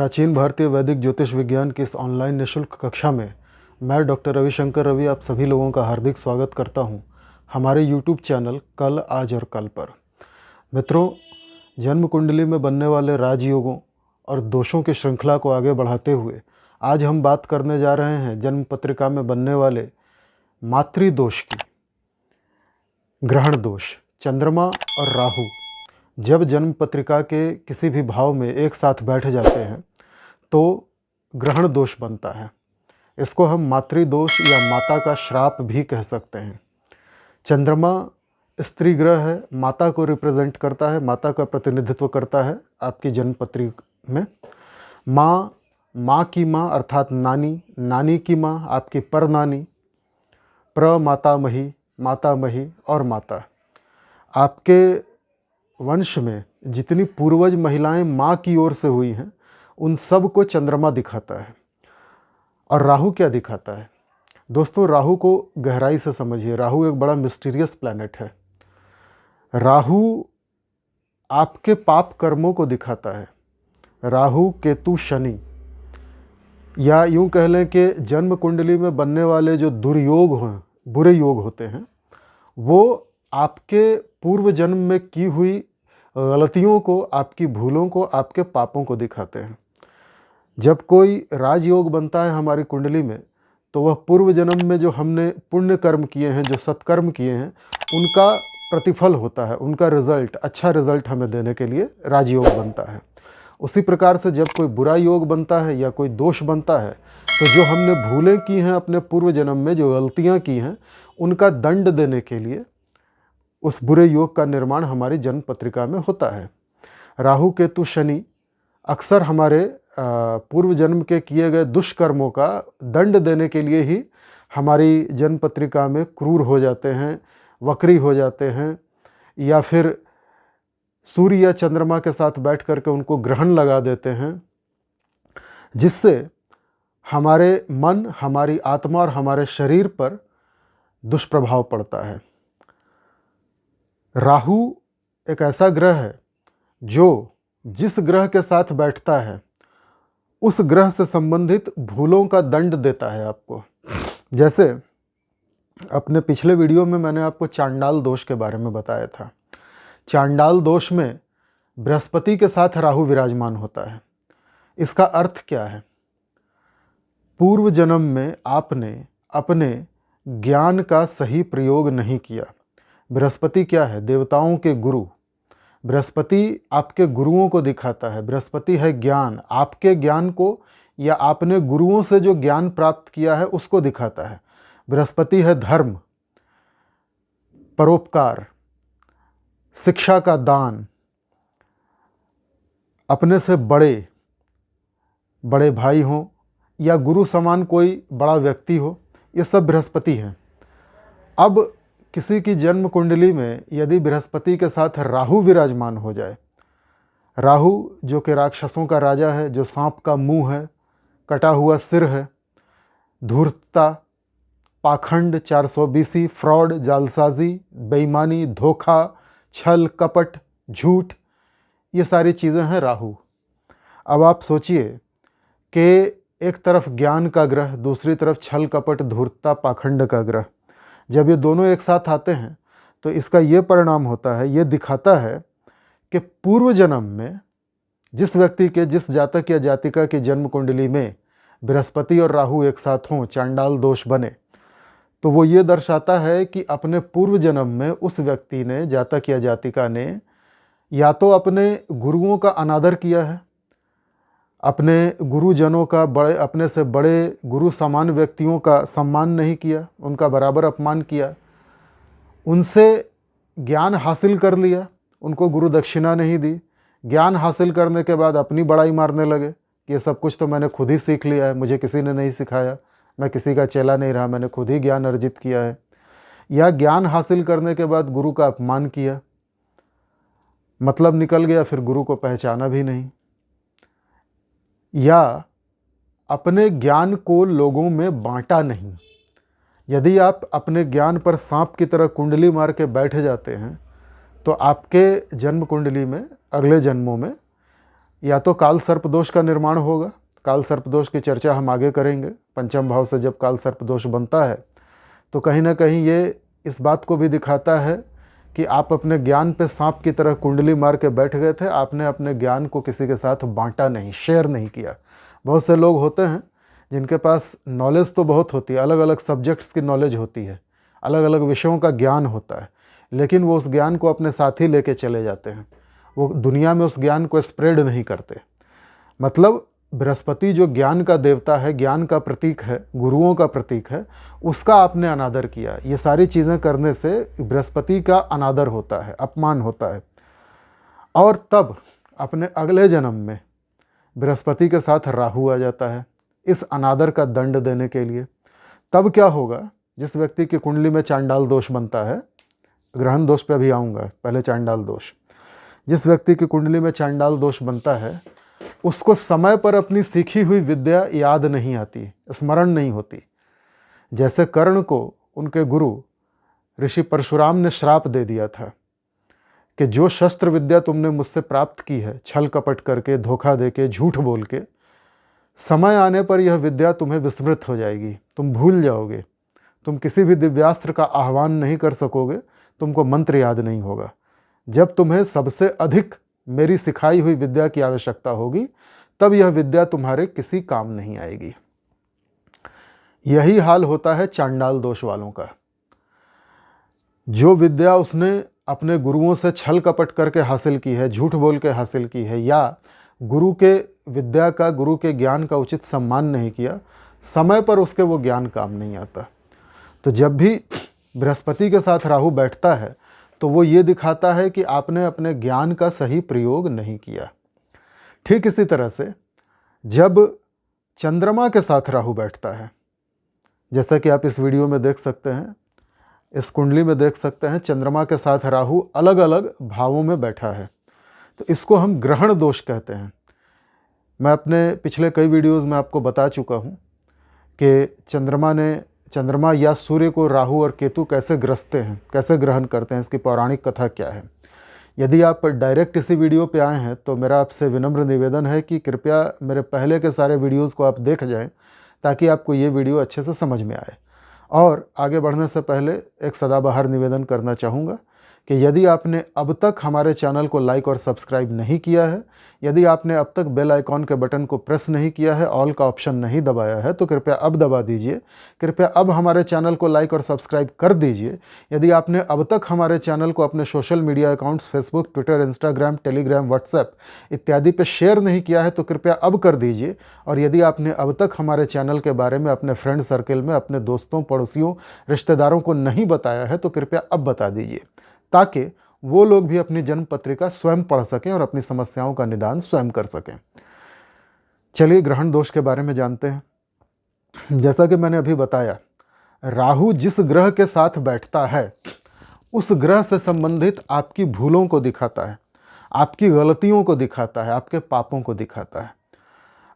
प्राचीन भारतीय वैदिक ज्योतिष विज्ञान की इस ऑनलाइन निःशुल्क कक्षा में मैं डॉक्टर रविशंकर रवि आप सभी लोगों का हार्दिक स्वागत करता हूं हमारे यूट्यूब चैनल कल आज और कल पर। मित्रों, जन्म कुंडली में बनने वाले राजयोगों और दोषों की श्रृंखला को आगे बढ़ाते हुए आज हम बात करने जा रहे हैं जन्म पत्रिका में बनने वाले मातृदोष की। ग्रहण दोष, चंद्रमा और राहु जब जन्म पत्रिका के किसी भी भाव में एक साथ बैठ जाते हैं तो ग्रहण दोष बनता है। इसको हम मातृदोष या माता का श्राप भी कह सकते हैं। चंद्रमा स्त्री ग्रह है, माता को रिप्रेजेंट करता है, माता का प्रतिनिधित्व करता है आपकी जन्म पत्रिका में। माँ की माँ अर्थात नानी, नानी की माँ आपकी परनानी, प्रमातामही, मातामही और माता। आपके वंश में जितनी पूर्वज महिलाएं माँ की ओर से हुई हैं उन सब को चंद्रमा दिखाता है। और राहु क्या दिखाता है? दोस्तों, राहु को गहराई से समझिए। राहु एक बड़ा मिस्टीरियस प्लैनेट है। राहु आपके पाप कर्मों को दिखाता है। राहु, केतु, शनि, या यूं कह लें कि जन्म कुंडली में बनने वाले जो दुर्योग हैं, बुरे योग होते हैं, वो आपके पूर्व जन्म में की हुई गलतियों को, आपकी भूलों को, आपके पापों को दिखाते हैं। जब कोई राजयोग बनता है हमारी कुंडली में तो वह पूर्व जन्म में जो हमने पुण्य कर्म किए हैं, जो सत्कर्म किए हैं, उनका प्रतिफल होता है, उनका रिजल्ट, अच्छा रिजल्ट हमें देने के लिए राजयोग बनता है। उसी प्रकार से जब कोई बुरा योग बनता है या कोई दोष बनता है तो जो हमने भूलें की हैं अपने पूर्व जन्म में, जो गलतियाँ की हैं, उनका दंड देने के लिए उस बुरे योग का निर्माण हमारी जन्म पत्रिका में होता है। राहु, केतु, शनि अक्सर हमारे पूर्व जन्म के किए गए दुष्कर्मों का दंड देने के लिए ही हमारी जन्म पत्रिका में क्रूर हो जाते हैं, वक्री हो जाते हैं, या फिर सूर्य या चंद्रमा के साथ बैठ करके उनको ग्रहण लगा देते हैं, जिससे हमारे मन, हमारी आत्मा और हमारे शरीर पर दुष्प्रभाव पड़ता है। राहु एक ऐसा ग्रह है जो जिस ग्रह के साथ बैठता है उस ग्रह से संबंधित भूलों का दंड देता है आपको। जैसे अपने पिछले वीडियो में मैंने आपको चांडाल दोष के बारे में बताया था। चांडाल दोष में बृहस्पति के साथ राहु विराजमान होता है। इसका अर्थ क्या है? पूर्व जन्म में आपने अपने ज्ञान का सही प्रयोग नहीं किया। बृहस्पति क्या है? देवताओं के गुरु। बृहस्पति आपके गुरुओं को दिखाता है। बृहस्पति है ज्ञान, आपके ज्ञान को या आपने गुरुओं से जो ज्ञान प्राप्त किया है उसको दिखाता है। बृहस्पति है धर्म, परोपकार, शिक्षा का दान, अपने से बड़े बड़े भाई हों या गुरु समान कोई बड़ा व्यक्ति हो, ये सब बृहस्पति हैं। अब किसी की जन्म कुंडली में यदि बृहस्पति के साथ राहु विराजमान हो जाए, राहु जो कि राक्षसों का राजा है, जो सांप का मुंह है, कटा हुआ सिर है, धूर्तता, पाखंड, 420, फ्रॉड, जालसाजी, बेईमानी, धोखा, छल, कपट, झूठ, ये सारी चीज़ें हैं राहु। अब आप सोचिए कि एक तरफ ज्ञान का ग्रह, दूसरी तरफ छल, कपट, धूर्तता, पाखंड का ग्रह, जब ये दोनों एक साथ आते हैं तो इसका ये परिणाम होता है, ये दिखाता है कि पूर्व जन्म में जिस व्यक्ति के, जिस जातक या जातिका की जन्म कुंडली में बृहस्पति और राहु एक साथ हों, चांडाल दोष बने, तो वो ये दर्शाता है कि अपने पूर्व जन्म में उस व्यक्ति ने, जातक या जातिका ने, या तो अपने गुरुओं का अनादर किया है, अपने गुरुजनों का, बड़े, अपने से बड़े गुरु समान व्यक्तियों का सम्मान नहीं किया, उनका बराबर अपमान किया, उनसे ज्ञान हासिल कर लिया, उनको गुरु दक्षिणा नहीं दी। ज्ञान हासिल करने के बाद अपनी बड़ाई मारने लगे कि ये सब कुछ तो मैंने खुद ही सीख लिया है, मुझे किसी ने नहीं सिखाया, मैं किसी का चेला नहीं रहा, मैंने खुद ही ज्ञान अर्जित किया है। या ज्ञान हासिल करने के बाद गुरु का अपमान किया, मतलब निकल गया, फिर गुरु को पहचाना भी नहीं। या अपने ज्ञान को लोगों में बांटा नहीं। यदि आप अपने ज्ञान पर सांप की तरह कुंडली मार के बैठ जाते हैं तो आपके जन्म कुंडली में अगले जन्मों में या तो काल सर्प दोष का निर्माण होगा। काल सर्प दोष की चर्चा हम आगे करेंगे। पंचम भाव से जब काल सर्प दोष बनता है तो कहीं ना कहीं ये इस बात को भी दिखाता है कि आप अपने ज्ञान पे सांप की तरह कुंडली मार के बैठ गए थे। आपने अपने ज्ञान को किसी के साथ बांटा नहीं, शेयर नहीं किया। बहुत से लोग होते हैं जिनके पास नॉलेज तो बहुत होती है, अलग अलग सब्जेक्ट्स की नॉलेज होती है, अलग अलग विषयों का ज्ञान होता है, लेकिन वो उस ज्ञान को अपने साथ ही लेके चले जाते हैं। वो दुनिया में उस ज्ञान को स्प्रेड नहीं करते। मतलब बृहस्पति जो ज्ञान का देवता है, ज्ञान का प्रतीक है, गुरुओं का प्रतीक है, उसका आपने अनादर किया। ये सारी चीज़ें करने से बृहस्पति का अनादर होता है, अपमान होता है। और तब अपने अगले जन्म में बृहस्पति के साथ राहु आ जाता है इस अनादर का दंड देने के लिए। तब क्या होगा, जिस व्यक्ति की कुंडली में चांडाल दोष बनता है, ग्रहण दोष पे अभी आऊँगा, पहले चांडाल दोष। जिस व्यक्ति की कुंडली में चांडाल दोष बनता है उसको समय पर अपनी सीखी हुई विद्या याद नहीं आती, स्मरण नहीं होती। जैसे कर्ण को उनके गुरु ऋषि परशुराम ने श्राप दे दिया था कि जो शस्त्र विद्या तुमने मुझसे प्राप्त की है, छल कपट करके, धोखा देके, झूठ बोल के, समय आने पर यह विद्या तुम्हें विस्मृत हो जाएगी, तुम भूल जाओगे, तुम किसी भी दिव्यास्त्र का आह्वान नहीं कर सकोगे, तुमको मंत्र याद नहीं होगा। जब तुम्हें सबसे अधिक मेरी सिखाई हुई विद्या की आवश्यकता होगी तब यह विद्या तुम्हारे किसी काम नहीं आएगी। यही हाल होता है चांडाल दोष वालों का। जो विद्या उसने अपने गुरुओं से छल कपट करके हासिल की है, झूठ बोल के हासिल की है, या गुरु के विद्या का, गुरु के ज्ञान का उचित सम्मान नहीं किया, समय पर उसके वो ज्ञान काम नहीं आता। तो जब भी बृहस्पति के साथ राहु बैठता है तो वो ये दिखाता है कि आपने अपने ज्ञान का सही प्रयोग नहीं किया। ठीक इसी तरह से जब चंद्रमा के साथ राहु बैठता है, जैसा कि आप इस वीडियो में देख सकते हैं, इस कुंडली में देख सकते हैं, चंद्रमा के साथ राहु अलग अलग भावों में बैठा है, तो इसको हम ग्रहण दोष कहते हैं। मैं अपने पिछले कई वीडियोज़ में आपको बता चुका हूँ कि चंद्रमा या सूर्य को राहु और केतु कैसे ग्रसते हैं, कैसे ग्रहण करते हैं, इसकी पौराणिक कथा क्या है। यदि आप डायरेक्ट इसी वीडियो पे आए हैं तो मेरा आपसे विनम्र निवेदन है कि कृपया मेरे पहले के सारे वीडियोस को आप देख जाएं ताकि आपको ये वीडियो अच्छे से समझ में आए। और आगे बढ़ने से पहले एक सदाबहार निवेदन करना चाहूँगा कि यदि आपने अब तक हमारे चैनल को लाइक और सब्सक्राइब नहीं किया है, यदि आपने अब तक बेल आइकॉन के बटन को प्रेस नहीं किया है, ऑल का ऑप्शन नहीं दबाया है, तो कृपया अब दबा दीजिए। कृपया अब हमारे चैनल को लाइक और सब्सक्राइब कर दीजिए। यदि आपने अब तक हमारे चैनल को अपने social media accounts Facebook, Twitter, Instagram, Telegram, WhatsApp इत्यादि पर शेयर नहीं किया है तो कृपया अब कर दीजिए। और यदि आपने अब तक हमारे चैनल के बारे में अपने फ्रेंड सर्कल में, अपने दोस्तों, पड़ोसियों, रिश्तेदारों को नहीं बताया है तो कृपया अब बता दीजिए, ताकि वो लोग भी अपनी जन्म पत्रिका स्वयं पढ़ सकें और अपनी समस्याओं का निदान स्वयं कर सकें। चलिए ग्रहण दोष के बारे में जानते हैं। जैसा कि मैंने अभी बताया, राहु जिस ग्रह के साथ बैठता है उस ग्रह से संबंधित आपकी भूलों को दिखाता है, आपकी गलतियों को दिखाता है, आपके पापों को दिखाता है।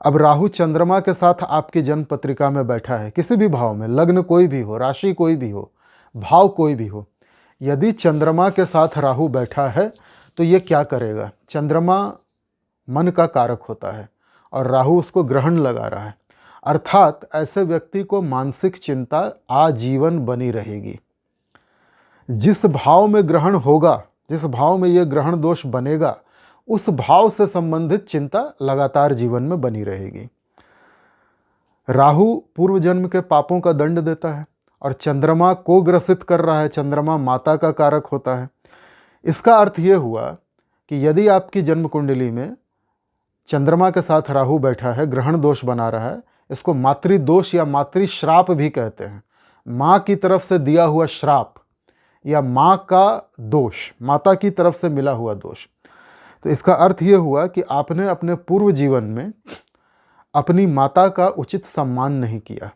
अब राहु चंद्रमा के साथ आपकी जन्म पत्रिका में बैठा है, किसी भी भाव में, लग्न कोई भी हो, राशि कोई भी हो, भाव कोई भी हो, यदि चंद्रमा के साथ राहु बैठा है तो ये क्या करेगा? चंद्रमा मन का कारक होता है और राहु उसको ग्रहण लगा रहा है, अर्थात ऐसे व्यक्ति को मानसिक चिंता आजीवन बनी रहेगी। जिस भाव में ग्रहण होगा, जिस भाव में ये ग्रहण दोष बनेगा, उस भाव से संबंधित चिंता लगातार जीवन में बनी रहेगी। राहु पूर्व जन्म के पापों का दंड देता है और चंद्रमा को ग्रसित कर रहा है। चंद्रमा माता का कारक होता है। इसका अर्थ ये हुआ कि यदि आपकी जन्म कुंडली में चंद्रमा के साथ राहु बैठा है, ग्रहण दोष बना रहा है, इसको मातृदोष या मातृश्राप भी कहते हैं। माँ की तरफ से दिया हुआ श्राप या माँ का दोष, माता की तरफ से मिला हुआ दोष। तो इसका अर्थ ये हुआ कि आपने अपने पूर्व जीवन में अपनी माता का उचित सम्मान नहीं किया,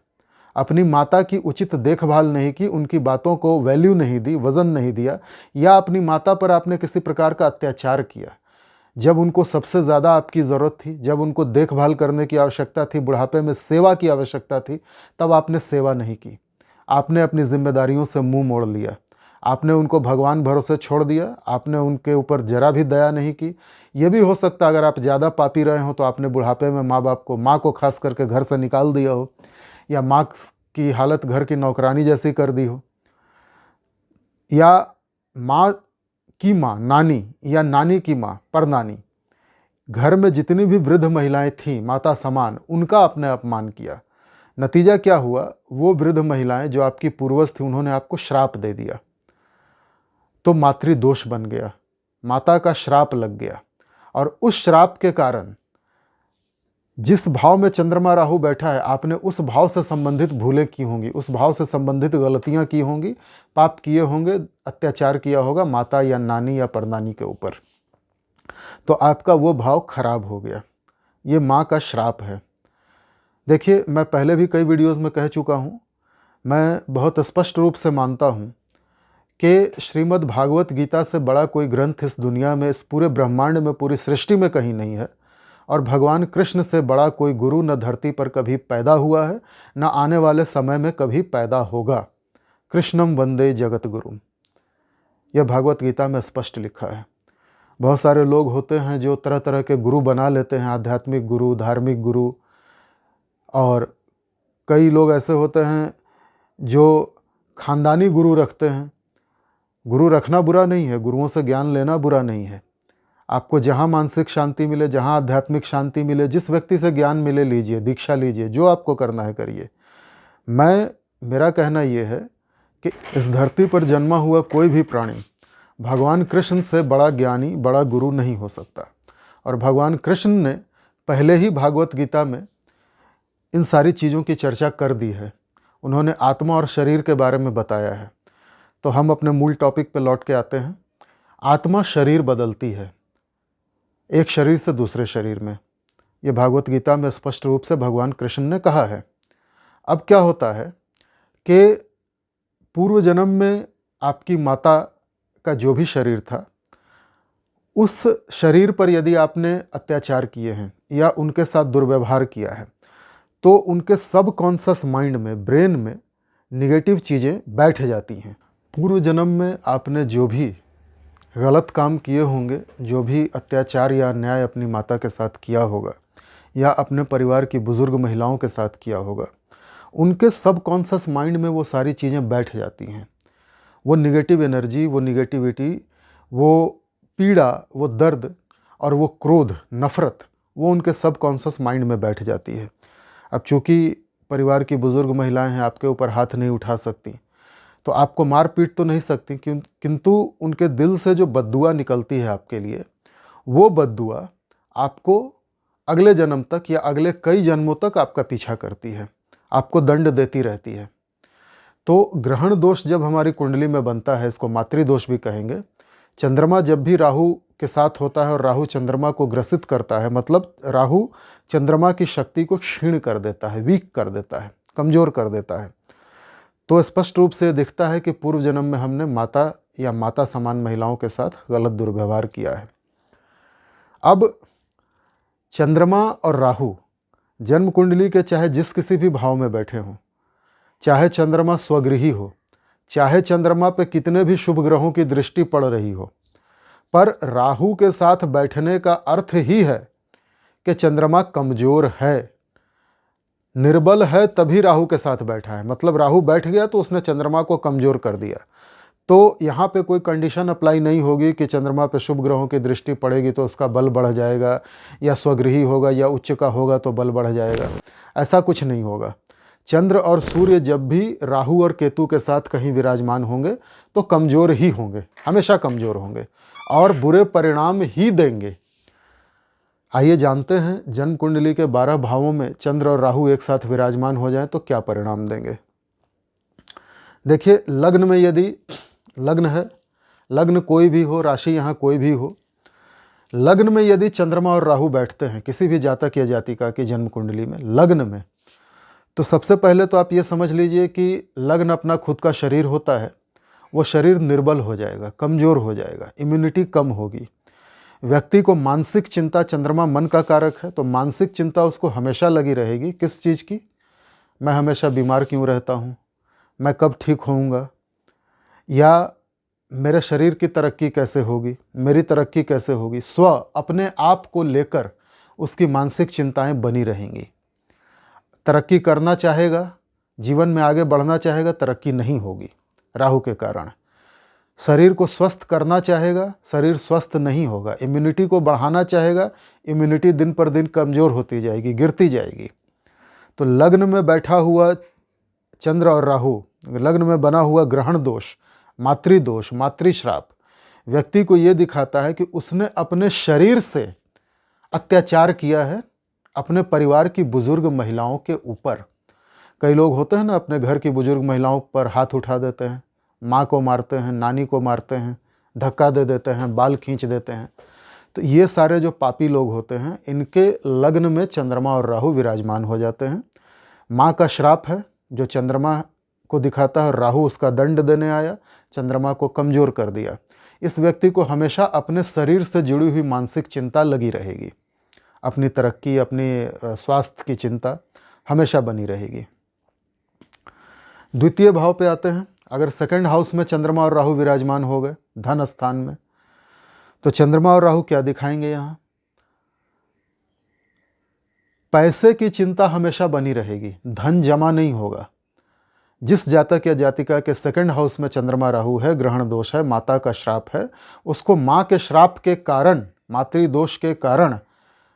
अपनी माता की उचित देखभाल नहीं की, उनकी बातों को वैल्यू नहीं दी, वज़न नहीं दिया, या अपनी माता पर आपने किसी प्रकार का अत्याचार किया। जब उनको सबसे ज़्यादा आपकी ज़रूरत थी, जब उनको देखभाल करने की आवश्यकता थी, बुढ़ापे में सेवा की आवश्यकता थी, तब आपने सेवा नहीं की। आपने अपनी जिम्मेदारियों से मुंह मोड़ लिया। आपने उनको भगवान भरोसे छोड़ दिया, आपने उनके ऊपर जरा भी दया नहीं की। ये भी हो सकता अगर आप ज़्यादा पापी रहे हो तो आपने बुढ़ापे में माँ को खास करके घर से निकाल दिया हो, या माँ की हालत घर की नौकरानी जैसी कर दी हो, या माँ की माँ नानी या नानी की माँ परनानी, घर में जितनी भी वृद्ध महिलाएं थीं माता समान, उनका आपने अपमान किया। नतीजा क्या हुआ, वो वृद्ध महिलाएं जो आपकी पूर्वज थी उन्होंने आपको श्राप दे दिया, तो मातृदोष बन गया, माता का श्राप लग गया। और उस श्राप के कारण जिस भाव में चंद्रमा राहु बैठा है, आपने उस भाव से संबंधित भूलें की होंगी, उस भाव से संबंधित गलतियां की होंगी, पाप किए होंगे, अत्याचार किया होगा माता या नानी या परनानी के ऊपर, तो आपका वो भाव खराब हो गया। ये माँ का श्राप है। देखिए, मैं पहले भी कई वीडियोस में कह चुका हूँ, मैं बहुत स्पष्ट रूप से मानता हूँ कि श्रीमद् भागवत गीता से बड़ा कोई ग्रंथ इस दुनिया में, इस पूरे ब्रह्मांड में, पूरी सृष्टि में कहीं नहीं है। और भगवान कृष्ण से बड़ा कोई गुरु न धरती पर कभी पैदा हुआ है, न आने वाले समय में कभी पैदा होगा। कृष्णम वंदे जगत गुरुम, यह भागवत गीता में स्पष्ट लिखा है। बहुत सारे लोग होते हैं जो तरह तरह के गुरु बना लेते हैं, आध्यात्मिक गुरु, धार्मिक गुरु, और कई लोग ऐसे होते हैं जो खानदानी गुरु रखते हैं। गुरु रखना बुरा नहीं है, गुरुओं से ज्ञान लेना बुरा नहीं है। आपको जहाँ मानसिक शांति मिले, जहाँ आध्यात्मिक शांति मिले, जिस व्यक्ति से ज्ञान मिले लीजिए, दीक्षा लीजिए, जो आपको करना है करिए। मेरा कहना ये है कि इस धरती पर जन्मा हुआ कोई भी प्राणी भगवान कृष्ण से बड़ा ज्ञानी, बड़ा गुरु नहीं हो सकता। और भगवान कृष्ण ने पहले ही भागवत गीता में इन सारी चीज़ों की चर्चा कर दी है। उन्होंने आत्मा और शरीर के बारे में बताया है। तो हम अपने मूल टॉपिक पर लौट के आते हैं। आत्मा शरीर बदलती है, एक शरीर से दूसरे शरीर में। ये भागवत गीता में स्पष्ट रूप से भगवान कृष्ण ने कहा है। अब क्या होता है कि पूर्व जन्म में आपकी माता का जो भी शरीर था, उस शरीर पर यदि आपने अत्याचार किए हैं या उनके साथ दुर्व्यवहार किया है, तो उनके सबकॉन्शियस माइंड में, ब्रेन में निगेटिव चीज़ें बैठ जाती हैं। पूर्व जन्म में आपने जो भी गलत काम किए होंगे, जो भी अत्याचार या अन्याय अपनी माता के साथ किया होगा या अपने परिवार की बुज़ुर्ग महिलाओं के साथ किया होगा, उनके सबकॉन्शियस माइंड में वो सारी चीज़ें बैठ जाती हैं। वो निगेटिव एनर्जी, वो निगेटिविटी, वो पीड़ा, वो दर्द और वो क्रोध, नफ़रत, वो उनके सबकॉन्शियस माइंड में बैठ जाती है। अब चूँकि परिवार की बुज़ुर्ग महिलाएं हैं, आपके ऊपर हाथ नहीं उठा सकती, तो आपको मार पीट तो नहीं सकती, किंतु उनके दिल से जो बद्दुआ निकलती है आपके लिए, वो बद्दुआ आपको अगले जन्म तक या अगले कई जन्मों तक आपका पीछा करती है, आपको दंड देती रहती है। तो ग्रहण दोष जब हमारी कुंडली में बनता है, इसको मातृदोष भी कहेंगे। चंद्रमा जब भी राहु के साथ होता है और राहु चंद्रमा को ग्रसित करता है, मतलब राहु चंद्रमा की शक्ति को क्षीण कर देता है, वीक कर देता है, कमज़ोर कर देता है, तो स्पष्ट रूप से दिखता है कि पूर्व जन्म में हमने माता या माता समान महिलाओं के साथ गलत दुर्व्यवहार किया है। अब चंद्रमा और राहु जन्म कुंडली के चाहे जिस किसी भी भाव में बैठे हों, चाहे चंद्रमा स्वगृही हो, चाहे चंद्रमा पे कितने भी शुभ ग्रहों की दृष्टि पड़ रही हो, पर राहु के साथ बैठने का अर्थ ही है कि चंद्रमा कमज़ोर है, निर्बल है, तभी राहु के साथ बैठा है। मतलब राहु बैठ गया तो उसने चंद्रमा को कमज़ोर कर दिया। तो यहाँ पे कोई कंडीशन अप्लाई नहीं होगी कि चंद्रमा पे शुभ ग्रहों की दृष्टि पड़ेगी तो उसका बल बढ़ जाएगा, या स्वगृही होगा या उच्च का होगा तो बल बढ़ जाएगा। ऐसा कुछ नहीं होगा। चंद्र और सूर्य जब भी राहु और केतु के साथ कहीं विराजमान होंगे तो कमज़ोर ही होंगे, हमेशा कमज़ोर होंगे और बुरे परिणाम ही देंगे। आइए जानते हैं जन्म कुंडली के 12 भावों में चंद्र और राहु एक साथ विराजमान हो जाएं तो क्या परिणाम देंगे। देखिए, लग्न में यदि लग्न है, लग्न कोई भी हो, राशि यहाँ कोई भी हो, लग्न में यदि चंद्रमा और राहु बैठते हैं किसी भी जातक या जातिका की जन्म कुंडली में, लग्न में, तो सबसे पहले तो आप ये समझ लीजिए कि लग्न अपना खुद का शरीर होता है, वो शरीर निर्बल हो जाएगा, कमज़ोर हो जाएगा, इम्यूनिटी कम होगी। व्यक्ति को मानसिक चिंता, चंद्रमा मन का कारक है, तो मानसिक चिंता उसको हमेशा लगी रहेगी। किस चीज़ की? मैं हमेशा बीमार क्यों रहता हूँ, मैं कब ठीक होऊंगा, या मेरे शरीर की तरक्की कैसे होगी, मेरी तरक्की कैसे होगी, स्व अपने आप को लेकर उसकी मानसिक चिंताएं बनी रहेंगी। तरक्की करना चाहेगा, जीवन में आगे बढ़ना चाहेगा, तरक्की नहीं होगी राहु के कारण। शरीर को स्वस्थ करना चाहेगा, शरीर स्वस्थ नहीं होगा। इम्यूनिटी को बढ़ाना चाहेगा, इम्यूनिटी दिन पर दिन कमज़ोर होती जाएगी, गिरती जाएगी। तो लग्न में बैठा हुआ चंद्र और राहु, लग्न में बना हुआ ग्रहण दोष, मातृदोष, मातृश्राप व्यक्ति को ये दिखाता है कि उसने अपने शरीर से अत्याचार किया है अपने परिवार की बुजुर्ग महिलाओं के ऊपर। कई लोग होते हैं ना, अपने घर की बुजुर्ग महिलाओं पर हाथ उठा देते हैं, माँ को मारते हैं, नानी को मारते हैं, धक्का दे देते हैं, बाल खींच देते हैं। तो ये सारे जो पापी लोग होते हैं, इनके लग्न में चंद्रमा और राहु विराजमान हो जाते हैं। माँ का श्राप है जो चंद्रमा को दिखाता है, राहु उसका दंड देने आया, चंद्रमा को कमज़ोर कर दिया। इस व्यक्ति को हमेशा अपने शरीर से जुड़ी हुई मानसिक चिंता लगी रहेगी, अपनी तरक्की, अपनी स्वास्थ्य की चिंता हमेशा बनी रहेगी। द्वितीय भाव पे आते हैं। अगर सेकंड हाउस में चंद्रमा और राहु विराजमान हो गए धन स्थान में, तो चंद्रमा और राहु क्या दिखाएंगे यहाँ? पैसे की चिंता हमेशा बनी रहेगी, धन जमा नहीं होगा। जिस जातक या जातिका के सेकंड हाउस में चंद्रमा राहु है, ग्रहण दोष है, माता का श्राप है, उसको माँ के श्राप के कारण, मातृदोष के कारण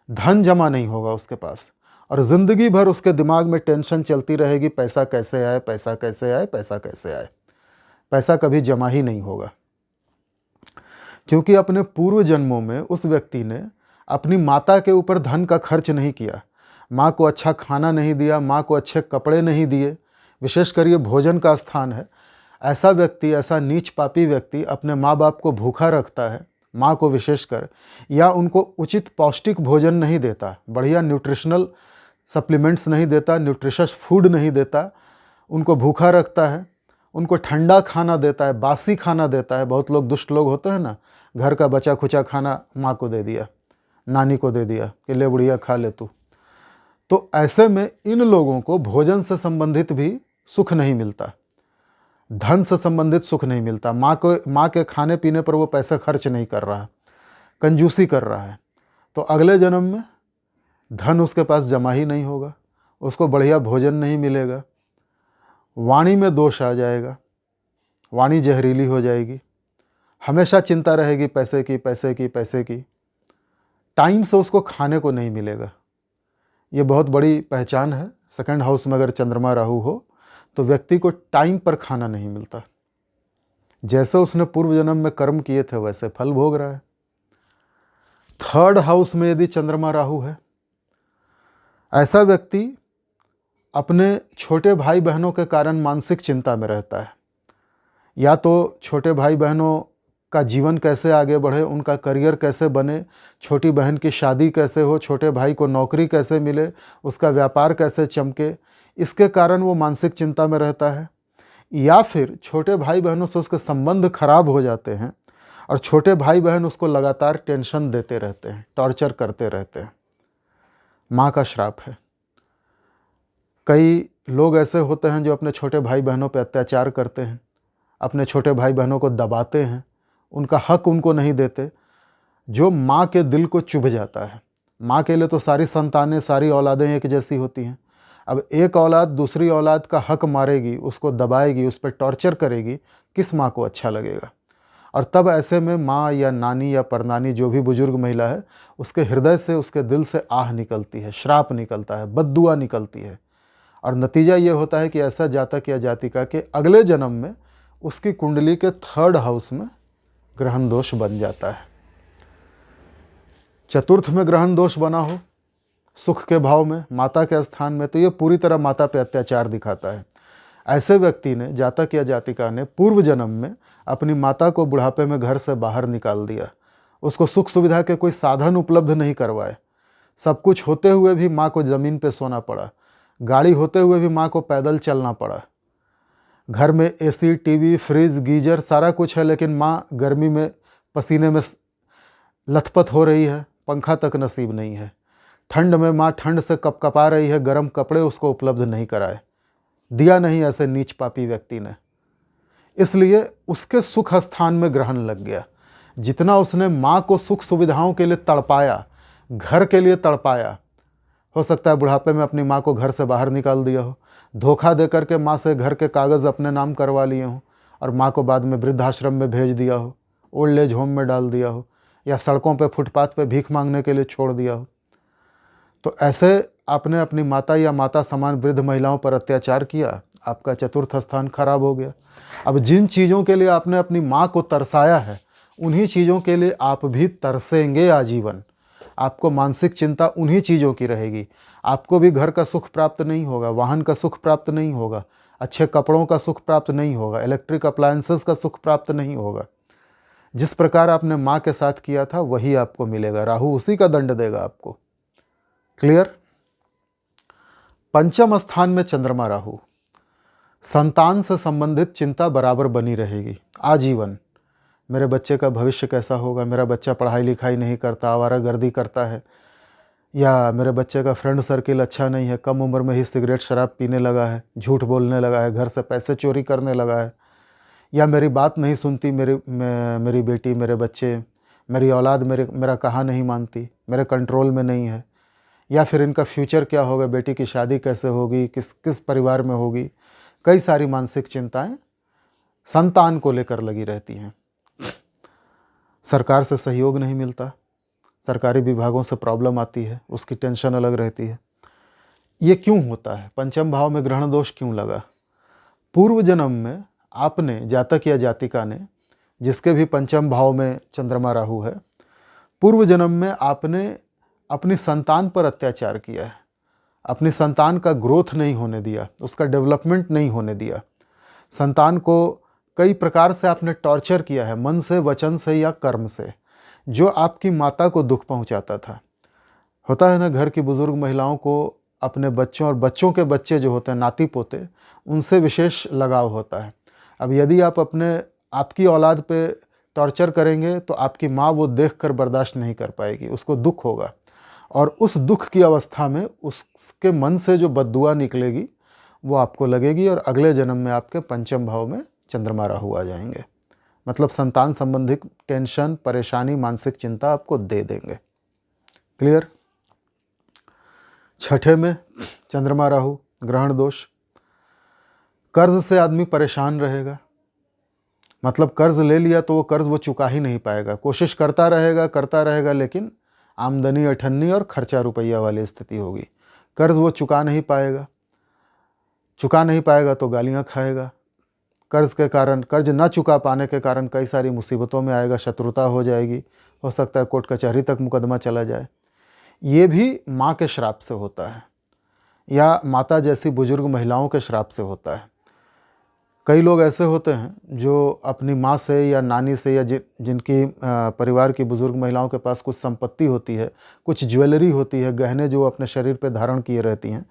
धन जमा नहीं होगा उसके पास, और ज़िंदगी भर उसके दिमाग में टेंशन चलती रहेगी, पैसा कैसे आए, पैसा कैसे आए, पैसा कैसे आए। पैसा कभी जमा ही नहीं होगा, क्योंकि अपने पूर्व जन्मों में उस व्यक्ति ने अपनी माता के ऊपर धन का खर्च नहीं किया, माँ को अच्छा खाना नहीं दिया, माँ को अच्छे कपड़े नहीं दिए। विशेषकर ये भोजन का स्थान है। ऐसा व्यक्ति, ऐसा नीच पापी व्यक्ति अपने माँ बाप को भूखा रखता है, माँ को विशेषकर, या उनको उचित पौष्टिक भोजन नहीं देता, बढ़िया न्यूट्रिशनल सप्लीमेंट्स नहीं देता, न्यूट्रिशस फूड नहीं देता, उनको भूखा रखता है, उनको ठंडा खाना देता है, बासी खाना देता है। बहुत लोग दुष्ट लोग होते हैं ना, घर का बचा खुचा खाना माँ को दे दिया, नानी को दे दिया कि ले बुढ़िया खा ले तू। तो ऐसे में इन लोगों को भोजन से संबंधित भी सुख नहीं मिलता, धन से संबंधित सुख नहीं मिलता। माँ के खाने पीने पर वो पैसे खर्च नहीं कर रहा है, कंजूसी कर रहा है। तो अगले जन्म में धन उसके पास जमा ही नहीं होगा, उसको बढ़िया भोजन नहीं मिलेगा, वाणी में दोष आ जाएगा, वाणी जहरीली हो जाएगी, हमेशा चिंता रहेगी पैसे की, पैसे की, पैसे की। टाइम से उसको खाने को नहीं मिलेगा। ये बहुत बड़ी पहचान है। सेकंड हाउस में अगर चंद्रमा राहु हो तो व्यक्ति को टाइम पर खाना नहीं मिलता। जैसे उसने पूर्व जन्म में कर्म किए थे वैसे फल भोग रहा है। थर्ड हाउस में यदि चंद्रमा राहु है, ऐसा व्यक्ति अपने छोटे भाई बहनों के कारण मानसिक चिंता में रहता है। या तो छोटे भाई बहनों का जीवन कैसे आगे बढ़े, उनका करियर कैसे बने, छोटी बहन की शादी कैसे हो, छोटे भाई को नौकरी कैसे मिले, उसका व्यापार कैसे चमके, इसके कारण वो मानसिक चिंता में रहता है। या फिर छोटे भाई बहनों से उसके संबंध खराब हो जाते हैं और छोटे भाई बहन उसको लगातार टेंशन देते रहते हैं, टॉर्चर करते रहते हैं। माँ का श्राप है। कई लोग ऐसे होते हैं जो अपने छोटे भाई बहनों पर अत्याचार करते हैं, अपने छोटे भाई बहनों को दबाते हैं, उनका हक उनको नहीं देते, जो माँ के दिल को चुभ जाता है। माँ के लिए तो सारी संतानें, सारी औलादें एक जैसी होती हैं। अब एक औलाद दूसरी औलाद का हक मारेगी, उसको दबाएगी, उस पर टॉर्चर करेगी, किस माँ को अच्छा लगेगा? और तब ऐसे में माँ या नानी या परनानी, जो भी बुजुर्ग महिला है, उसके हृदय से, उसके दिल से आह निकलती है, श्राप निकलता है, बद्दुआ निकलती है। और नतीजा ये होता है कि ऐसा जातक या जातिका के अगले जन्म में उसकी कुंडली के थर्ड हाउस में ग्रहण दोष बन जाता है। चतुर्थ में ग्रहण दोष बना हो सुख के भाव में, माता के स्थान में, तो ये पूरी तरह माता पे अत्याचार दिखाता है। ऐसे व्यक्ति ने, जातक या जातिका ने, पूर्व जन्म में अपनी माता को बुढ़ापे में घर से बाहर निकाल दिया, उसको सुख सुविधा के कोई साधन उपलब्ध नहीं करवाए। सब कुछ होते हुए भी माँ को ज़मीन पे सोना पड़ा, गाड़ी होते हुए भी माँ को पैदल चलना पड़ा। घर में एसी, टीवी, फ्रिज, गीजर सारा कुछ है, लेकिन माँ गर्मी में पसीने में लथपथ हो रही है, पंखा तक नसीब नहीं है। ठंड में माँ ठंड से कपकपा रही है, गर्म कपड़े उसको उपलब्ध नहीं कराए, दिया नहीं ऐसे नीच पापी व्यक्ति ने। इसलिए उसके सुख स्थान में ग्रहण लग गया। जितना उसने माँ को सुख सुविधाओं के लिए तड़पाया, घर के लिए तड़पाया, हो सकता है बुढ़ापे में अपनी माँ को घर से बाहर निकाल दिया हो, धोखा दे करके माँ से घर के कागज़ अपने नाम करवा लिए हों और माँ को बाद में वृद्धाश्रम में भेज दिया हो, ओल्ड एज होम में डाल दिया हो, या सड़कों पे फुटपाथ पे भीख मांगने के लिए छोड़ दिया हो। तो ऐसे आपने अपनी माता या माता समान वृद्ध महिलाओं पर अत्याचार किया, आपका चतुर्थ स्थान खराब हो गया। अब जिन चीज़ों के लिए आपने अपनी माँ को तरसाया है, उन्हीं चीज़ों के लिए आप भी तरसेंगे आजीवन। आपको मानसिक चिंता उन्हीं चीज़ों की रहेगी। आपको भी घर का सुख प्राप्त नहीं होगा, वाहन का सुख प्राप्त नहीं होगा, अच्छे कपड़ों का सुख प्राप्त नहीं होगा, इलेक्ट्रिक अप्लायंसेस का सुख प्राप्त नहीं होगा। जिस प्रकार आपने माँ के साथ किया था वही आपको मिलेगा। राहु उसी का दंड देगा आपको। क्लियर? पंचम स्थान में चंद्रमा राहु, संतान से संबंधित चिंता बराबर बनी रहेगी आजीवन। मेरे बच्चे का भविष्य कैसा होगा, मेरा बच्चा पढ़ाई लिखाई नहीं करता, आवारागर्दी करता है, या मेरे बच्चे का फ्रेंड सर्किल अच्छा नहीं है, कम उम्र में ही सिगरेट शराब पीने लगा है, झूठ बोलने लगा है, घर से पैसे चोरी करने लगा है, या मेरी बात नहीं सुनती मेरी बेटी, मेरे बच्चे, मेरी औलाद मेरा कहा नहीं मानती, मेरे कंट्रोल में नहीं है, या फिर इनका फ्यूचर क्या होगा, बेटी की शादी कैसे होगी, किस परिवार में होगी। कई सारी मानसिक चिंताएं संतान को लेकर लगी रहती हैं। सरकार से सहयोग नहीं मिलता, सरकारी विभागों से प्रॉब्लम आती है, उसकी टेंशन अलग रहती है। ये क्यों होता है? पंचम भाव में ग्रहण दोष क्यों लगा? पूर्व जन्म में आपने, जातक या जातिका ने, जिसके भी पंचम भाव में चंद्रमा राहु है, पूर्व जन्म में आपने अपनी संतान पर अत्याचार किया है। अपनी संतान का ग्रोथ नहीं होने दिया, उसका डेवलपमेंट नहीं होने दिया। संतान को कई प्रकार से आपने टॉर्चर किया है, मन से, वचन से या कर्म से, जो आपकी माता को दुख पहुंचाता था। होता है ना, घर की बुजुर्ग महिलाओं को अपने बच्चों और बच्चों के बच्चे जो होते हैं, नाती पोते, उनसे विशेष लगाव होता है। अब यदि आप आपकी औलाद पे टॉर्चर करेंगे तो आपकी माँ वो देखकर बर्दाश्त नहीं कर पाएगी, उसको दुख होगा, और उस दुख की अवस्था में उसके मन से जो बद्दुआ निकलेगी वो आपको लगेगी, और अगले जन्म में आपके पंचम भाव में चंद्रमा राहु आ जाएंगे। मतलब संतान संबंधित टेंशन, परेशानी, मानसिक चिंता आपको दे देंगे। क्लियर? छठे में चंद्रमा राहु, ग्रहण दोष। कर्ज से आदमी परेशान रहेगा। मतलब कर्ज ले लिया तो वो कर्ज वो चुका ही नहीं पाएगा, कोशिश करता रहेगा, लेकिन आमदनी अठन्नी और खर्चा रुपया वाली स्थिति होगी। कर्ज वो चुका नहीं पाएगा तो गालियाँ खाएगा। कर्ज के कारण, कर्ज ना चुका पाने के कारण कई सारी मुसीबतों में आएगा, शत्रुता हो जाएगी, हो सकता है कोर्ट कचहरी तक मुकदमा चला जाए। ये भी माँ के श्राप से होता है, या माता जैसी बुजुर्ग महिलाओं के श्राप से होता है। कई लोग ऐसे होते हैं जो अपनी माँ से या नानी से, या जिनकी परिवार की बुजुर्ग महिलाओं के पास कुछ संपत्ति होती है, कुछ ज्वेलरी होती है, गहने जो अपने शरीर पे धारण किए रहती हैं,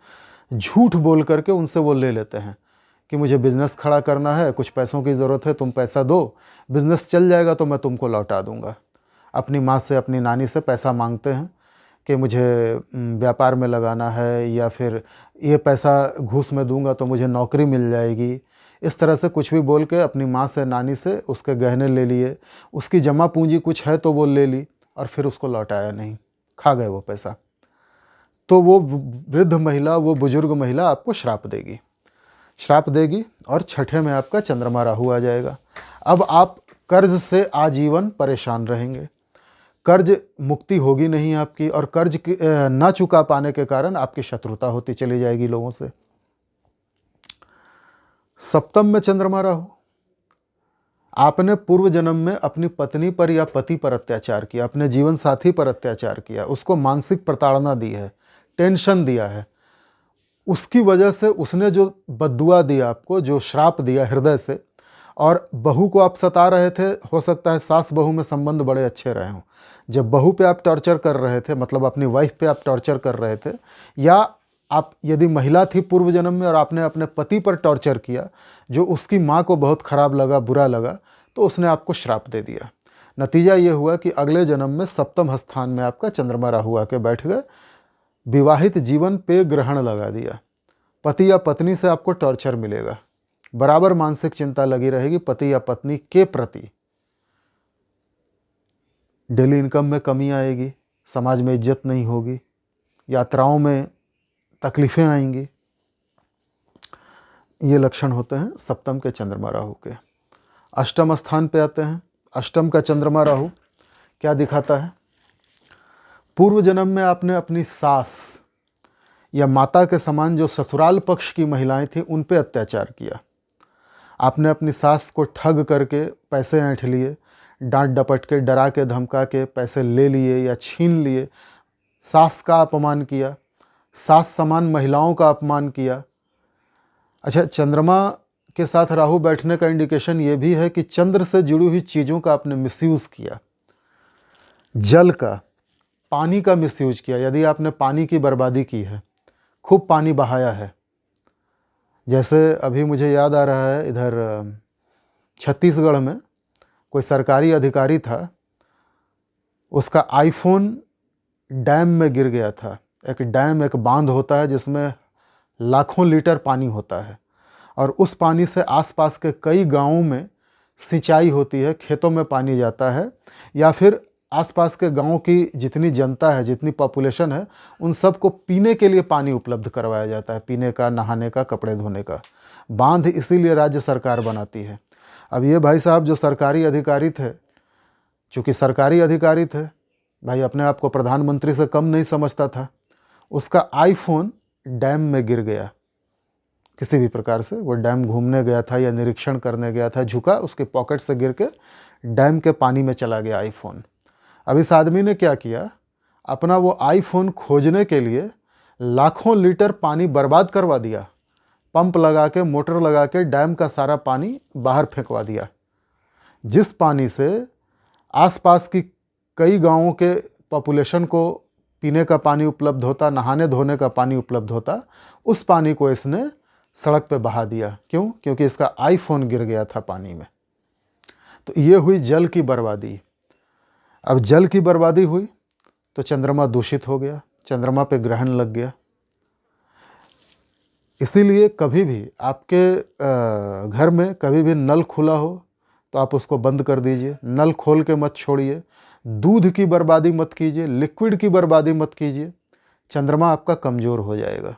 झूठ बोल करके उनसे वो ले लेते हैं कि मुझे बिज़नेस खड़ा करना है, कुछ पैसों की ज़रूरत है, तुम पैसा दो, बिज़नेस चल जाएगा तो मैं तुमको लौटा दूंगा। अपनी माँ से, अपनी नानी से पैसा मांगते हैं कि मुझे व्यापार में लगाना है, या फिर ये पैसा घूस में दूंगा तो मुझे नौकरी मिल जाएगी। इस तरह से कुछ भी बोल के अपनी माँ से, नानी से उसके गहने ले लिए, उसकी जमा पूंजी कुछ है तो वो ले ली, और फिर उसको लौटाया नहीं, खा गए वो पैसा। तो वो वृद्ध महिला, वो बुजुर्ग महिला आपको श्राप देगी, और छठे में आपका चंद्रमा राहु आ जाएगा। अब आप कर्ज से आजीवन परेशान रहेंगे, कर्ज मुक्ति होगी नहीं आपकी, और कर्ज ना चुका पाने के कारण आपकी शत्रुता होती चली जाएगी लोगों से। सप्तम में चंद्रमा राहु, आपने पूर्व जन्म में अपनी पत्नी पर या पति पर अत्याचार किया, अपने जीवन साथी पर अत्याचार किया, उसको मानसिक प्रताड़ना दी है, टेंशन दिया है। उसकी वजह से उसने जो बद्दुआ दिया आपको, जो श्राप दिया हृदय से, और बहू को आप सता रहे थे, हो सकता है सास बहू में संबंध बड़े अच्छे रहे हों, जब बहू पे आप टॉर्चर कर रहे थे, मतलब अपनी वाइफ पे आप टॉर्चर कर रहे थे, या आप यदि महिला थी पूर्व जन्म में और आपने अपने पति पर टॉर्चर किया, जो उसकी माँ को बहुत ख़राब लगा, बुरा लगा, तो उसने आपको श्राप दे दिया। नतीजा ये हुआ कि अगले जन्म में सप्तम स्थान में आपका चंद्रमा राहु आके बैठ गए, विवाहित जीवन पे ग्रहण लगा दिया, पति या पत्नी से आपको टॉर्चर मिलेगा, बराबर मानसिक चिंता लगी रहेगी पति या पत्नी के प्रति। डेली इनकम में कमी आएगी, समाज में इज्जत नहीं होगी, यात्राओं में तकलीफ़ें आएंगी। ये लक्षण होते हैं सप्तम के चंद्रमा राहु के। अष्टम स्थान पे आते हैं। अष्टम का चंद्रमा राहु क्या दिखाता है? पूर्व जन्म में आपने अपनी सास या माता के समान जो ससुराल पक्ष की महिलाएं थी उन पे अत्याचार किया। आपने अपनी सास को ठग करके पैसे ऐंठ लिए, डांट डपट के, डरा के, धमका के पैसे ले लिए या छीन लिए। सास का अपमान किया, सास समान महिलाओं का अपमान किया। अच्छा, चंद्रमा के साथ राहु बैठने का इंडिकेशन ये भी है कि चंद्र से जुड़ी हुई चीज़ों का आपने मिसयूज़ किया। जल का, पानी का मिसयूज किया। यदि आपने पानी की बर्बादी की है, खूब पानी बहाया है, जैसे अभी मुझे याद आ रहा है इधर छत्तीसगढ़ में कोई सरकारी अधिकारी था, उसका आईफोन डैम में गिर गया था। एक डैम, एक बांध होता है जिसमें लाखों लीटर पानी होता है और उस पानी से आसपास के कई गांवों में सिंचाई होती है, खेतों में पानी जाता है, या फिर आसपास के गांवों की जितनी जनता है, जितनी पॉपुलेशन है, उन सब को पीने के लिए पानी उपलब्ध करवाया जाता है, पीने का, नहाने का, कपड़े धोने का। बांध इसीलिए राज्य सरकार बनाती है। अब ये भाई साहब जो सरकारी अधिकारी थे, चूँकि सरकारी अधिकारी थे, भाई अपने आप को प्रधानमंत्री से कम नहीं समझता था, उसका आईफोन डैम में गिर गया। किसी भी प्रकार से वो डैम घूमने गया था या निरीक्षण करने गया था, झुका, उसके पॉकेट से गिर के डैम के पानी में चला गया आईफोन। अब इस आदमी ने क्या किया, अपना वो आईफोन खोजने के लिए लाखों लीटर पानी बर्बाद करवा दिया। पंप लगा के, मोटर लगा के डैम का सारा पानी बाहर फेंकवा दिया, जिस पानी से आसपास की कई गांवों के पॉपुलेशन को पीने का पानी उपलब्ध होता, नहाने धोने का पानी उपलब्ध होता, उस पानी को इसने सड़क पे बहा दिया। क्यों? क्योंकि इसका आईफोन गिर गया था पानी में। तो ये हुई जल की बर्बादी। अब जल की बर्बादी हुई तो चंद्रमा दूषित हो गया, चंद्रमा पे ग्रहण लग गया। इसीलिए कभी भी आपके घर में कभी भी नल खुला हो तो आप उसको बंद कर दीजिए, नल खोल के मत छोड़िए। दूध की बर्बादी मत कीजिए, लिक्विड की बर्बादी मत कीजिए। चंद्रमा आपका कमज़ोर हो जाएगा।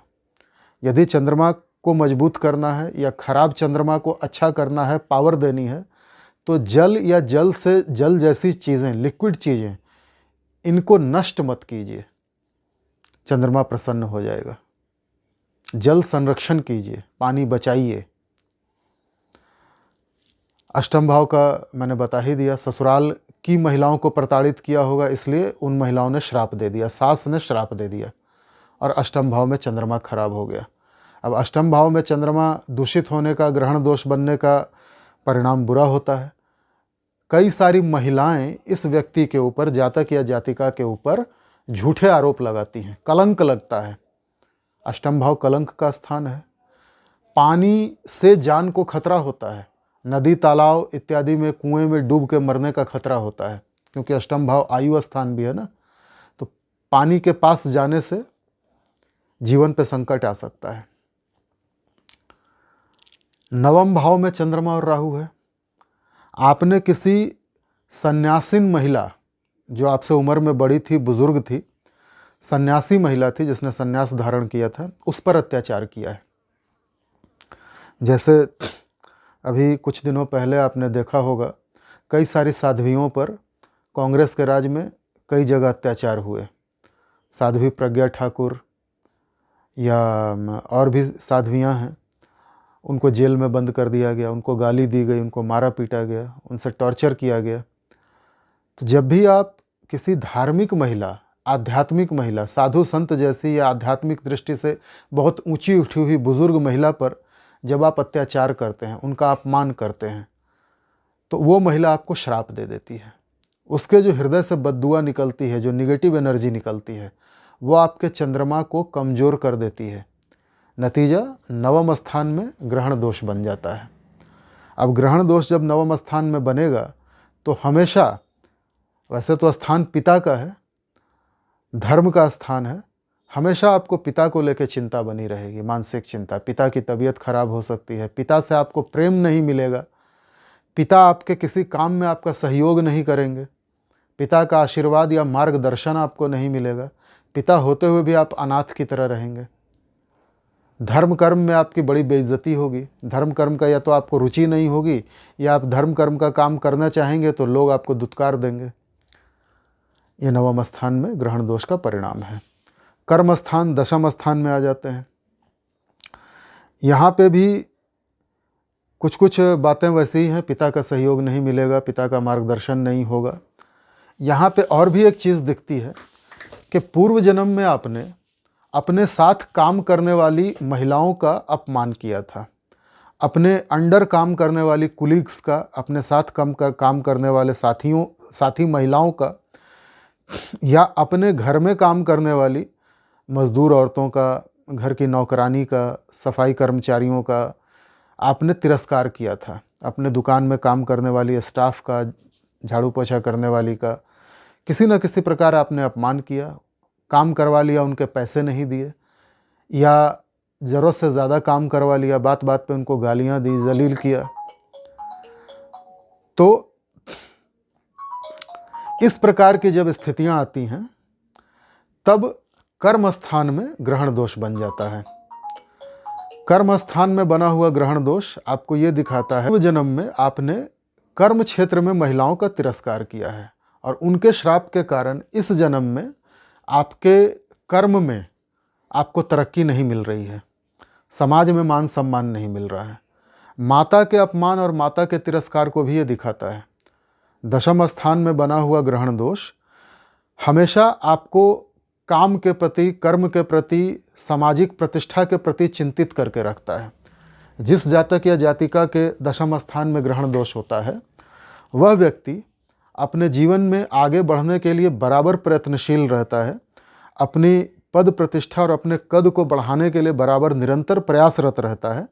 यदि चंद्रमा को मजबूत करना है या खराब चंद्रमा को अच्छा करना है, पावर देनी है, तो जल या जल से जल जैसी चीज़ें, लिक्विड चीज़ें, इनको नष्ट मत कीजिए, चंद्रमा प्रसन्न हो जाएगा। जल संरक्षण कीजिए, पानी बचाइए। अष्टम भाव का मैंने बता ही दिया। ससुराल की महिलाओं को प्रताड़ित किया होगा, इसलिए उन महिलाओं ने श्राप दे दिया, सास ने श्राप दे दिया और अष्टम भाव में चंद्रमा खराब हो गया। अब अष्टम भाव में चंद्रमा दूषित होने का, ग्रहण दोष बनने का परिणाम बुरा होता है। कई सारी महिलाएं इस व्यक्ति के ऊपर, जातक या जातिका के ऊपर झूठे आरोप लगाती हैं, कलंक लगता है। अष्टम भाव कलंक का स्थान है। पानी से जान को खतरा होता है, नदी, तालाब इत्यादि में, कुएं में डूब के मरने का खतरा होता है, क्योंकि अष्टम भाव आयु स्थान भी है ना। तो पानी के पास जाने से जीवन पे संकट आ सकता है। नवम भाव में चंद्रमा और राहु है। आपने किसी सन्यासीन महिला, जो आपसे उम्र में बड़ी थी, बुजुर्ग थी, सन्यासी महिला थी जिसने सन्यास धारण किया था, उस पर अत्याचार किया है। जैसे अभी कुछ दिनों पहले आपने देखा होगा, कई सारी साध्वियों पर कांग्रेस के राज में कई जगह अत्याचार हुए। साध्वी प्रज्ञा ठाकुर या और भी साध्वियाँ हैं, उनको जेल में बंद कर दिया गया, उनको गाली दी गई, उनको मारा पीटा गया, उनसे टॉर्चर किया गया। तो जब भी आप किसी धार्मिक महिला, आध्यात्मिक महिला, साधु संत जैसी या आध्यात्मिक दृष्टि से बहुत ऊंची उठी हुई बुजुर्ग महिला पर जब आप अत्याचार करते हैं, उनका अपमान करते हैं, तो वो महिला आपको श्राप दे देती है। उसके जो हृदय से बद्दुआ निकलती है, जो निगेटिव एनर्जी निकलती है, वो आपके चंद्रमा को कमज़ोर कर देती है। नतीजा, नवम स्थान में ग्रहण दोष बन जाता है। अब ग्रहण दोष जब नवम स्थान में बनेगा तो हमेशा, वैसे तो स्थान पिता का है, धर्म का स्थान है, हमेशा आपको पिता को लेकर चिंता बनी रहेगी, मानसिक चिंता। पिता की तबीयत खराब हो सकती है, पिता से आपको प्रेम नहीं मिलेगा, पिता आपके किसी काम में आपका सहयोग नहीं करेंगे, पिता का आशीर्वाद या मार्गदर्शन आपको नहीं मिलेगा, पिता होते हुए भी आप अनाथ की तरह रहेंगे। धर्म कर्म में आपकी बड़ी बेइज्जती होगी। धर्म कर्म का या तो आपको रुचि नहीं होगी, या आप धर्म कर्म का काम करना चाहेंगे तो लोग आपको दुत्कार देंगे। ये नवम स्थान में ग्रहण दोष का परिणाम है। कर्म स्थान दशम स्थान में आ जाते हैं। यहाँ पे भी कुछ कुछ बातें वैसी ही हैं। पिता का सहयोग नहीं मिलेगा, पिता का मार्गदर्शन नहीं होगा। यहाँ पे और भी एक चीज़ दिखती है कि पूर्व जन्म में आपने अपने साथ काम करने वाली महिलाओं का अपमान किया था, अपने अंडर काम करने वाली कुलीग्स का, अपने साथ काम करने वाले साथी महिलाओं का, या अपने घर में काम करने वाली मज़दूर औरतों का, घर की नौकरानी का, सफाई कर्मचारियों का आपने तिरस्कार किया था। अपने दुकान में काम करने वाली स्टाफ का, झाड़ू पोछा करने वाली का किसी न किसी प्रकार आपने अपमान किया, काम करवा लिया, उनके पैसे नहीं दिए, या ज़रूरत से ज़्यादा काम करवा लिया, बात बात पे उनको गालियाँ दी, जलील किया। तो इस प्रकार की जब स्थितियाँ आती हैं तब कर्म स्थान में ग्रहण दोष बन जाता है। कर्म स्थान में बना हुआ ग्रहण दोष आपको ये दिखाता है पूर्व जन्म में आपने कर्म क्षेत्र में महिलाओं का तिरस्कार किया है, और उनके श्राप के कारण इस जन्म में आपके कर्म में आपको तरक्की नहीं मिल रही है, समाज में मान सम्मान नहीं मिल रहा है। माता के अपमान और माता के तिरस्कार को भी ये दिखाता है। दशम स्थान में बना हुआ ग्रहण दोष हमेशा आपको काम के प्रति, कर्म के प्रति, सामाजिक प्रतिष्ठा के प्रति चिंतित करके रखता है। जिस जातक या जातिका के दशम स्थान में ग्रहण दोष होता है, वह व्यक्ति अपने जीवन में आगे बढ़ने के लिए बराबर प्रयत्नशील रहता है, अपनी पद प्रतिष्ठा और अपने कद को बढ़ाने के लिए बराबर निरंतर प्रयासरत रहता है।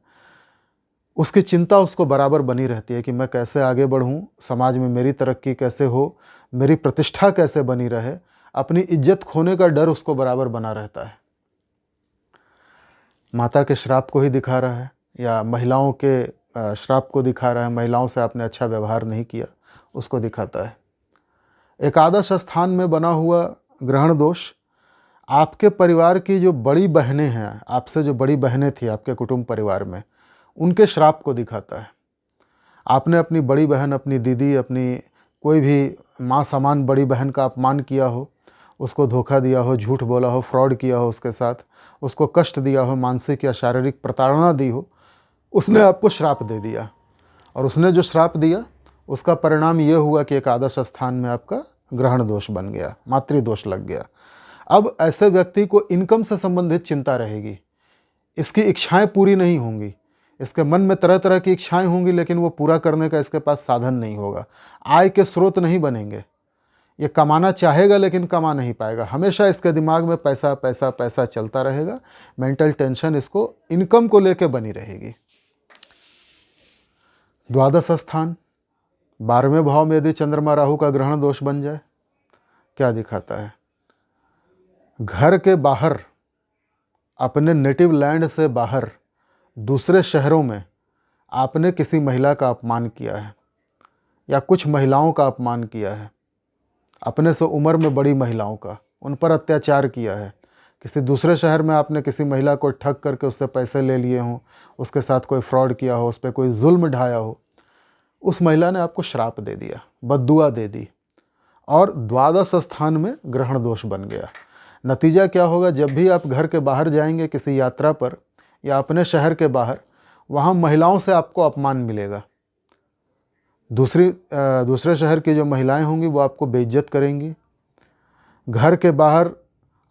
उसकी चिंता उसको बराबर बनी रहती है कि मैं कैसे आगे बढ़ूं, समाज में मेरी तरक्की कैसे हो, मेरी प्रतिष्ठा कैसे बनी रहे। अपनी इज्जत खोने का डर उसको बराबर बना रहता है। माता के श्राप को ही दिखा रहा है, या महिलाओं के श्राप को दिखा रहा है। महिलाओं से आपने अच्छा व्यवहार नहीं किया, उसको दिखाता है। एकादश स्थान में बना हुआ ग्रहण दोष आपके परिवार की जो बड़ी बहनें हैं, आपसे जो बड़ी बहनें थी आपके कुटुंब परिवार में, उनके श्राप को दिखाता है। आपने अपनी बड़ी बहन, अपनी दीदी, अपनी कोई भी माँ समान बड़ी बहन का अपमान किया हो, उसको धोखा दिया हो, झूठ बोला हो, फ्रॉड किया हो उसके साथ, उसको कष्ट दिया हो, मानसिक या शारीरिक प्रताड़ना दी हो, उसने आपको श्राप दे दिया। और उसने जो श्राप दिया उसका परिणाम ये हुआ कि एकादश स्थान में आपका ग्रहण दोष बन गया, मातृदोष लग गया। अब ऐसे व्यक्ति को इनकम से संबंधित चिंता रहेगी, इसकी इच्छाएं पूरी नहीं होंगी, इसके मन में तरह तरह की इच्छाएं होंगी, लेकिन वो पूरा करने का इसके पास साधन नहीं होगा, आय के स्रोत नहीं बनेंगे। ये कमाना चाहेगा लेकिन कमा नहीं पाएगा, हमेशा इसके दिमाग में पैसा पैसा पैसा चलता रहेगा। मेंटल टेंशन इसको इनकम को लेकर बनी रहेगी। द्वादश स्थान 12वें भाव में यदि चंद्रमा राहु का ग्रहण दोष बन जाए, क्या दिखाता है? घर के बाहर, अपने नेटिव लैंड से बाहर दूसरे शहरों में आपने किसी महिला का अपमान किया है, या कुछ महिलाओं का अपमान किया है, अपने से उम्र में बड़ी महिलाओं का, उन पर अत्याचार किया है। किसी दूसरे शहर में आपने किसी महिला को ठग करके उससे पैसे ले लिए हों, उसके साथ कोई फ्रॉड किया हो, उस पर कोई जुल्म ढाया हो, उस महिला ने आपको श्राप दे दिया, बद्दुआ दे दी, और द्वादश स्थान में ग्रहण दोष बन गया। नतीजा क्या होगा? जब भी आप घर के बाहर जाएंगे किसी यात्रा पर या अपने शहर के बाहर, वहाँ महिलाओं से आपको अपमान मिलेगा। दूसरे शहर की जो महिलाएं होंगी वो आपको बेइज्जत करेंगी। घर के बाहर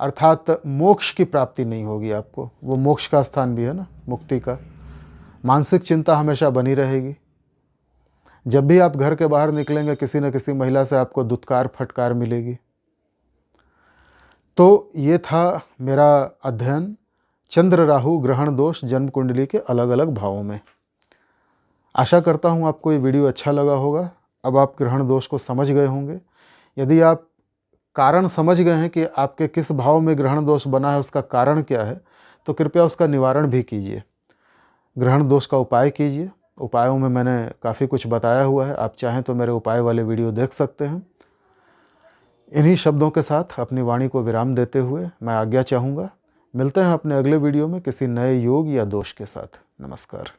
अर्थात मोक्ष की प्राप्ति नहीं होगी आपको, वो मोक्ष का स्थान भी है ना, मुक्ति का। मानसिक चिंता हमेशा बनी रहेगी। जब भी आप घर के बाहर निकलेंगे किसी न किसी महिला से आपको दुत्कार फटकार मिलेगी। तो ये था मेरा अध्ययन चंद्र राहु ग्रहण दोष जन्म कुंडली के अलग अलग भावों में। आशा करता हूँ आपको ये वीडियो अच्छा लगा होगा। अब आप ग्रहण दोष को समझ गए होंगे। यदि आप कारण समझ गए हैं कि आपके किस भाव में ग्रहण दोष बना है, उसका कारण क्या है, तो कृपया उसका निवारण भी कीजिए। ग्रहण दोष का उपाय कीजिए। उपायों में मैंने काफ़ी कुछ बताया हुआ है, आप चाहें तो मेरे उपाय वाले वीडियो देख सकते हैं। इन्हीं शब्दों के साथ अपनी वाणी को विराम देते हुए मैं आज्ञा चाहूँगा। मिलते हैं अपने अगले वीडियो में किसी नए योग या दोष के साथ। नमस्कार।